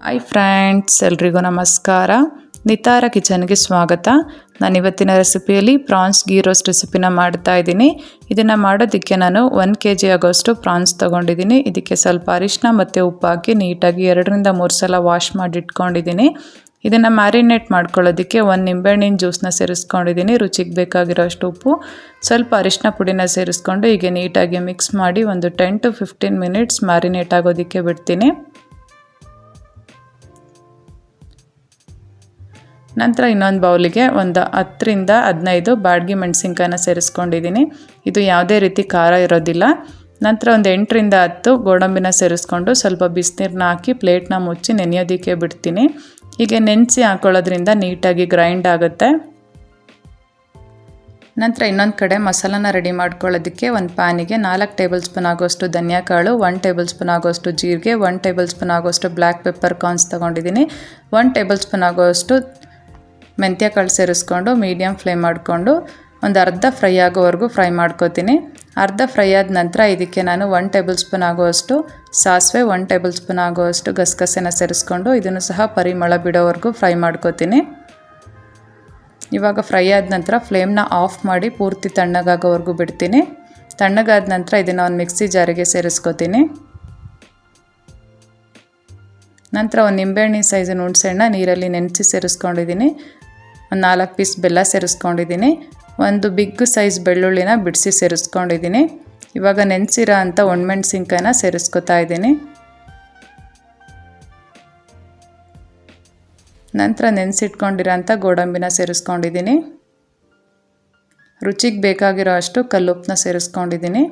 Hi friends, ಎಲ್ರಿಗೂ ನಮಸ್ಕಾರ. ನಿತಾರ ಕಿಚನ್ಗೆ ಸ್ವಾಗತ. ನಾನು ಇವತ್ತಿನ ರೆಸಿಪಿಯಲ್ಲಿ ಪ್ರಾನ್ಸ್ ಗೀ ರೋಸ್ಟ್ ರೆಸಿಪಿನ ಮಾಡ್ತಾ ಇದ್ದೀನಿ. ಇದನ್ನು ಮಾಡೋದಕ್ಕೆ ನಾನು 1 kg ಆಗೋಷ್ಟು ಪ್ರಾನ್ಸ್ ತೊಗೊಂಡಿದ್ದೀನಿ. ಇದಕ್ಕೆ ಸ್ವಲ್ಪ ಅರಿಶಿನ ಮತ್ತು ಉಪ್ಪು ಹಾಕಿ ನೀಟಾಗಿ 2 ರಿಂದ 3 ಸಲ ವಾಶ್ ಮಾಡಿ ಇಟ್ಕೊಂಡಿದ್ದೀನಿ. ಇದನ್ನು ಮ್ಯಾರಿನೇಟ್ ಮಾಡ್ಕೊಳ್ಳೋದಕ್ಕೆ 1 ನಿಂಬೆಹಣ್ಣಿನ ಜ್ಯೂಸನ್ನ ಸೇರಿಸ್ಕೊಂಡಿದ್ದೀನಿ. ರುಚಿಗೆ ಬೇಕಾಗಿರೋ ಅಷ್ಟು ಉಪ್ಪು, ಸ್ವಲ್ಪ ಅರಿಶಿನ ಪುಡಿನ ಸೇರಿಸ್ಕೊಂಡು ಹೀಗೆ ನೀಟಾಗಿ ಮಿಕ್ಸ್ ಮಾಡಿ ಒಂದು 10 to 15 ಮಿನಿಟ್ಸ್ ಮ್ಯಾರಿನೇಟ್ ಆಗೋದಕ್ಕೆ ಬಿಡ್ತೀನಿ. ನಂತರ ಇನ್ನೊಂದು ಬೌಲಿಗೆ ಒಂದು 10 ರಿಂದ 15 ಬ್ಯಾಡಗಿ ಮೆಣಸಿನ್ಕಾಯಿನ ಸೇರಿಸ್ಕೊಂಡಿದ್ದೀನಿ. ಇದು ಯಾವುದೇ ರೀತಿ ಖಾರ ಇರೋದಿಲ್ಲ. ನಂತರ ಒಂದು 8 ರಿಂದ 10 ಗೋಡಂಬಿನ ಸೇರಿಸ್ಕೊಂಡು ಸ್ವಲ್ಪ ಬಿಸಿನೀರನ್ನ ಹಾಕಿ ಪ್ಲೇಟ್ನ ಮುಚ್ಚಿ ನೆನೆಯೋದಕ್ಕೆ ಬಿಡ್ತೀನಿ. ಹೀಗೆ ನೆನೆಸಿ ಹಾಕೊಳ್ಳೋದ್ರಿಂದ ನೀಟಾಗಿ ಗ್ರೈಂಡ್ ಆಗುತ್ತೆ. ನಂತರ ಇನ್ನೊಂದು ಕಡೆ ಮಸಾಲಾನ ರೆಡಿ ಮಾಡ್ಕೊಳ್ಳೋದಕ್ಕೆ ಒಂದು ಪ್ಯಾನಿಗೆ 4 ಟೇಬಲ್ ಸ್ಪೂನ್ ಆಗೋಷ್ಟು ಧನಿಯಾಕಾಳು, 1 ಟೇಬಲ್ ಸ್ಪೂನ್ ಆಗೋಷ್ಟು ಜೀರಿಗೆ, 1 ಟೇಬಲ್ ಸ್ಪೂನ್ ಆಗೋಷ್ಟು ಬ್ಲ್ಯಾಕ್ ಪೆಪ್ಪರ್ ಕಾರ್ನ್ಸ್ ತೊಗೊಂಡಿದ್ದೀನಿ. 1 ಟೇಬಲ್ ಸ್ಪೂನ್ ಆಗೋಷ್ಟು ಮೆಂತ್ಯ ಕಾಳು ಸೇರಿಸ್ಕೊಂಡು ಮೀಡಿಯಮ್ ಫ್ಲೇಮ್ ಮಾಡಿಕೊಂಡು ಒಂದು ಅರ್ಧ ಫ್ರೈ ಆಗೋವರೆಗೂ ಫ್ರೈ ಮಾಡ್ಕೋತೀನಿ. ಅರ್ಧ ಫ್ರೈ ಆದ ನಂತರ ಇದಕ್ಕೆ ನಾನು 1 ಟೇಬಲ್ ಸ್ಪೂನ್ ಆಗೋವಷ್ಟು ಸಾಸಿವೆ, 1 ಟೇಬಲ್ ಸ್ಪೂನ್ ಆಗೋವಷ್ಟು ಗಸಗಸೆನ ಸೇರಿಸ್ಕೊಂಡು ಇದನ್ನು ಸಹ ಪರಿಮಳ ಬಿಡೋವರೆಗೂ ಫ್ರೈ ಮಾಡ್ಕೋತೀನಿ. ಇವಾಗ ಫ್ರೈ ಆದ ನಂತರ ಫ್ಲೇಮ್ನ ಆಫ್ ಮಾಡಿ ಪೂರ್ತಿ ತಣ್ಣಗಾಗೋವರೆಗೂ ಬಿಡ್ತೀನಿ. ತಣ್ಣಗಾದ ನಂತರ ಇದನ್ನು ಒಂದು ಮಿಕ್ಸಿ ಜಾರಿಗೆ ಸೇರಿಸ್ಕೋತೀನಿ. ನಂತರ ಒಂದು ನಿಂಬೆಹಣ್ಣಿನ ಸೈಜಿನ ಹುಣಸೆಹಣ್ಣ ನೀರಲ್ಲಿ ನೆನೆಸಿ ಸೇರಿಸ್ಕೊಂಡಿದ್ದೀನಿ. ಒಂದು 4 ಪೀಸ್ ಬೆಲ್ಲ ಸೇರಿಸ್ಕೊಂಡಿದ್ದೀನಿ. ಒಂದು ಬಿಗ್ ಸೈಜ್ ಬೆಳ್ಳುಳ್ಳಿನ ಬಿಡಿಸಿ ಸೇರಿಸ್ಕೊಂಡಿದ್ದೀನಿ. ಇವಾಗ ನೆನೆಸಿರೋ ಅಂಥ ಒಣಮೆಣಸಿನ್ಕಾಯಿನ ಸೇರಿಸ್ಕೊತಾ ಇದ್ದೀನಿ. ನಂತರ ನೆನೆಸಿಟ್ಕೊಂಡಿರೋ ಅಂಥ ಗೋಡಂಬಿನ ಸೇರಿಸ್ಕೊಂಡಿದ್ದೀನಿ. ರುಚಿಗೆ ಬೇಕಾಗಿರೋ ಅಷ್ಟು ಕಲ್ಲುಪ್ಪನ್ನ ಸೇರಿಸ್ಕೊಂಡಿದ್ದೀನಿ.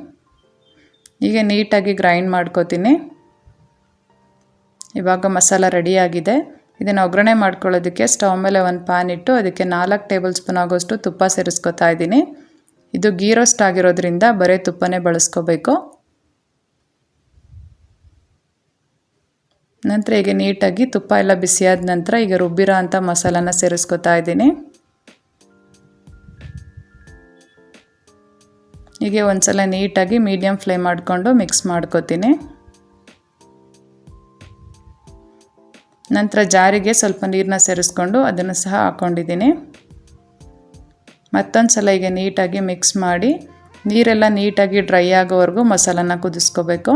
ಹೀಗೆ ನೀಟಾಗಿ ಗ್ರೈಂಡ್ ಮಾಡ್ಕೋತೀನಿ. ಇವಾಗ ಮಸಾಲ ರೆಡಿಯಾಗಿದೆ. ಇದನ್ನು ಒಗ್ಗರಣೆ ಮಾಡ್ಕೊಳ್ಳೋದಕ್ಕೆ ಸ್ಟವ್ ಮೇಲೆ ಒಂದು ಪ್ಯಾನ್ ಇಟ್ಟು ಅದಕ್ಕೆ 4 ಟೇಬಲ್ ಸ್ಪೂನ್ ಆಗೋಷ್ಟು ತುಪ್ಪ ಸೇರಿಸ್ಕೊತಾ ಇದ್ದೀನಿ. ಇದು ಗೀ ರೋಸ್ಟ್ ಆಗಿರೋದ್ರಿಂದ ಬರೀ ತುಪ್ಪನೇ ಬಳಸ್ಕೋಬೇಕು. ನಂತರ ಈಗ ನೀಟಾಗಿ ತುಪ್ಪ ಎಲ್ಲ ಬಿಸಿಯಾದ ನಂತರ ಈಗ ರುಬ್ಬಿರೋ ಅಂಥ ಮಸಾಲಾನ ಸೇರಿಸ್ಕೊತಾ ಇದ್ದೀನಿ. ಹೀಗೆ ಒಂದ್ಸಲ ನೀಟಾಗಿ ಮೀಡಿಯಮ್ ಫ್ಲೇಮ್ ಮಾಡಿಕೊಂಡು ಮಿಕ್ಸ್ ಮಾಡ್ಕೋತೀನಿ. ನಂತರ ಜಾರಿಗೆ ಸ್ವಲ್ಪ ನೀರನ್ನ ಸೇರಿಸ್ಕೊಂಡು ಅದನ್ನು ಸಹ ಹಾಕ್ಕೊಂಡಿದ್ದೀನಿ. ಮತ್ತೊಂದು ಸಲ ಈಗ ನೀಟಾಗಿ ಮಿಕ್ಸ್ ಮಾಡಿ ನೀರೆಲ್ಲ ನೀಟಾಗಿ ಡ್ರೈ ಆಗೋವರೆಗೂ ಮಸಾಲಾನ ಕುದಿಸ್ಕೋಬೇಕು.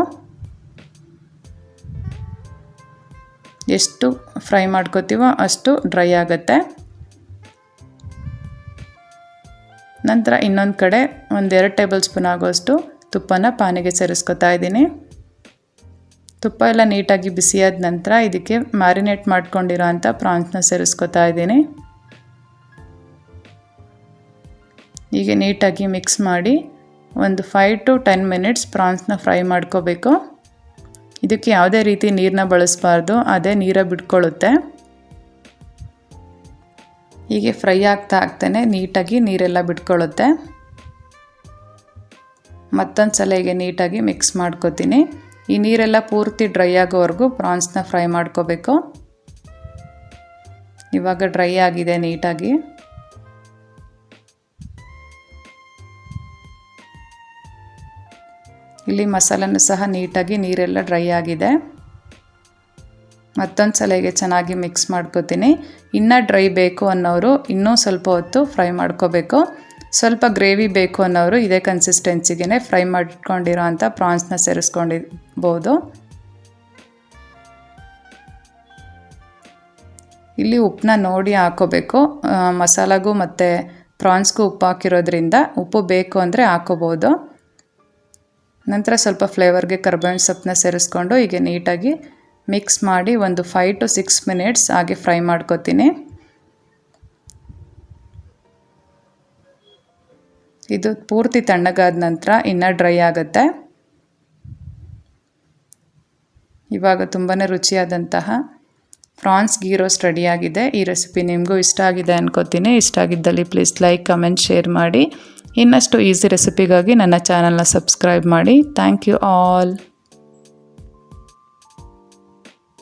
ಎಷ್ಟು ಫ್ರೈ ಮಾಡ್ಕೋತೀವೋ ಅಷ್ಟು ಡ್ರೈ ಆಗುತ್ತೆ. ನಂತರ ಇನ್ನೊಂದು ಕಡೆ ಒಂದು 2 ಟೇಬಲ್ ಸ್ಪೂನ್ ಆಗೋಷ್ಟು ತುಪ್ಪನ ಪಾನಿಗೆ ಸೇರಿಸ್ಕೊತಾ ಇದ್ದೀನಿ. ತುಪ್ಪ ಎಲ್ಲ ನೀಟಾಗಿ ಬಿಸಿಯಾದ ನಂತರ ಇದಕ್ಕೆ ಮ್ಯಾರಿನೇಟ್ ಮಾಡ್ಕೊಂಡಿರೋ ಅಂಥ ಪ್ರಾನ್ಸ್ನ ಸೇರಿಸ್ಕೊತಾ ಇದ್ದೀನಿ. ಹೀಗೆ ನೀಟಾಗಿ ಮಿಕ್ಸ್ ಮಾಡಿ ಒಂದು 5 to 10 ಮಿನಿಟ್ಸ್ ಪ್ರಾನ್ಸ್ನ ಫ್ರೈ ಮಾಡ್ಕೋಬೇಕು. ಇದಕ್ಕೆ ಯಾವುದೇ ರೀತಿ ನೀರನ್ನ ಬಳಸಬಾರ್ದು, ಅದೇ ನೀರ ಬಿಟ್ಕೊಳ್ಳುತ್ತೆ. ಹೀಗೆ ಫ್ರೈ ಆಗ್ತಾನೆ ನೀಟಾಗಿ ನೀರೆಲ್ಲ ಬಿಟ್ಕೊಳ್ಳುತ್ತೆ. ಮತ್ತೊಂದು ಸಲ ಹೀಗೆ ನೀಟಾಗಿ ಮಿಕ್ಸ್ ಮಾಡ್ಕೋತೀನಿ. ಈ ನೀರೆಲ್ಲ ಪೂರ್ತಿ ಡ್ರೈ ಆಗೋವರೆಗೂ ಪ್ರಾನ್ಸ್ನ ಫ್ರೈ ಮಾಡ್ಕೋಬೇಕು. ಇವಾಗ ಡ್ರೈ ಆಗಿದೆ ನೀಟಾಗಿ. ಇಲ್ಲಿ ಮಸಾಲನೂ ಸಹ ನೀಟಾಗಿ ನೀರೆಲ್ಲ ಡ್ರೈ ಆಗಿದೆ. ಮತ್ತೊಂದು ಸಲ ಹೀಗೆ ಚೆನ್ನಾಗಿ ಮಿಕ್ಸ್ ಮಾಡ್ಕೋತೀನಿ. ಇನ್ನೂ ಡ್ರೈ ಬೇಕು ಅನ್ನೋರು ಇನ್ನೂ ಸ್ವಲ್ಪ ಹೊತ್ತು ಫ್ರೈ ಮಾಡ್ಕೋಬೇಕು. ಸ್ವಲ್ಪ ಗ್ರೇವಿ ಬೇಕು ಅನ್ನೋರು ಇದೇ ಕನ್ಸಿಸ್ಟೆನ್ಸಿಗೆ ಫ್ರೈ ಮಾಡಿಟ್ಕೊಂಡಿರೋ ಅಂಥ ಪ್ರಾನ್ಸ್ನ ಸೇರಿಸ್ಕೊಂಡಿರ್ಬೋದು. ಇಲ್ಲಿ ಉಪ್ಪನ್ನ ನೋಡಿ ಹಾಕೋಬೇಕು. ಮಸಾಲಾಗೂ ಮತ್ತು ಪ್ರಾನ್ಸ್ಗೂ ಉಪ್ಪು ಹಾಕಿರೋದ್ರಿಂದ ಉಪ್ಪು ಬೇಕು ಅಂದರೆ ಹಾಕೋಬೋದು. ನಂತರ ಸ್ವಲ್ಪ ಫ್ಲೇವರ್ಗೆ ಕರಿಬೇವಿನ ಸೊಪ್ಪನ್ನ ಸೇರಿಸ್ಕೊಂಡು ಹೀಗೆ ನೀಟಾಗಿ ಮಿಕ್ಸ್ ಮಾಡಿ ಒಂದು 5 to 6 ಮಿನಿಟ್ಸ್ ಹಾಗೆ ಫ್ರೈ ಮಾಡ್ಕೋತೀನಿ. ಇದು ಪೂರ್ತಿ ತಣ್ಣಗಾದ ನಂತರ ಇನ್ನೂ ಡ್ರೈ ಆಗುತ್ತೆ. ಇವಾಗ ತುಂಬಾ ರುಚಿಯಾದಂತಹ ಪ್ರಾನ್ಸ್ ಗೀ ರೋಸ್ಟ್ ರೆಡಿಯಾಗಿದೆ. ಈ ರೆಸಿಪಿ ನಿಮಗೂ ಇಷ್ಟ ಆಗಿದೆ ಅನ್ಕೋತೀನಿ. ಇಷ್ಟ ಆಗಿದ್ದಲ್ಲಿ ಪ್ಲೀಸ್ ಲೈಕ್, ಕಮೆಂಟ್, ಶೇರ್ ಮಾಡಿ. ಇನ್ನಷ್ಟು ಈಸಿ ರೆಸಿಪಿಗಾಗಿ ನನ್ನ ಚಾನಲ್ನ ಸಬ್ಸ್ಕ್ರೈಬ್ ಮಾಡಿ. Thank you all.